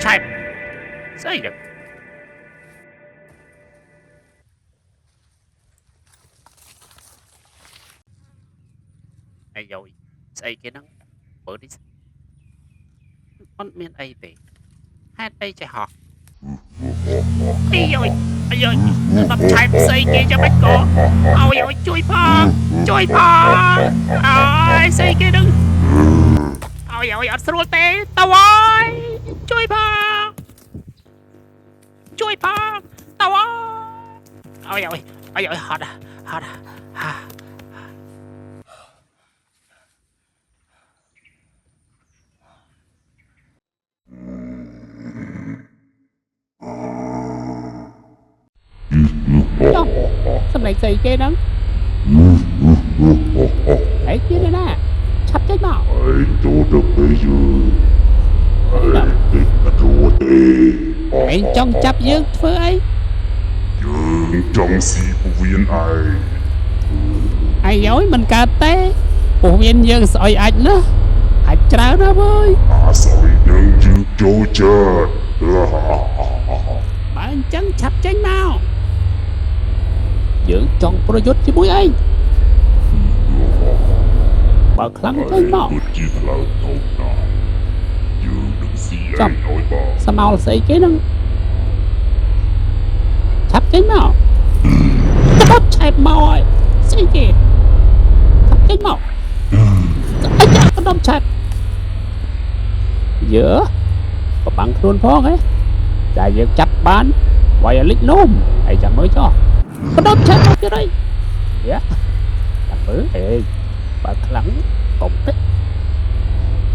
ឆែបស្អីហ្នឹងអាយ៉យស្អីគេហ្នឹងមើលនេះអត់មានអីទេហេតុអីចេះហោះអាយ៉យអាយ៉យដល់ឆែបស្អីគេចាំបាច់ក៏ឲ្យជួយផងអើយស្អីគេហ្នឹងឲ្យអត់ស្រួលទេទៅហើយជួយផងទៅហើយហត់ចុះសម្លេងស្អីគេហ្នឹងអីគេណាឆាប់ចេញមក Hãy cho được bây giờ. Hãy tìm ra thua tê. ឯងចង់ចាប់យើងធ្វើអី Dương trong si của viên ai. អាយ៉យមិនកើតទេពោះមានយើងស្អុយអាចណាអាចច្រើនណាស់អើយ Sỏi nhân dư cho chết. បើអញ្ចឹងឆាប់ចេញមកយើងចង់ប្រយុទ្ធជាមួយឯងបើខ្លាំងចេញមក Hãy bật chiếc lao thâu nào. Dương đừng si Chọc. ai nói bà. ស្មោលស្អីគេហ្នឹងឆាប់ចេញមកទៅឆែបមកហើយស្អីគេឆាប់ចេញមកអីចាក់ដុំឆែបយើក៏បាំងខ្លួនផងហ៎តែយើងចាប់បានវាយលិចនោមអីចាំមើលចុះបដុំឆែបមកទៀតអីយ៉ាតាមមើលអេបើខ្លាំងកុំតិច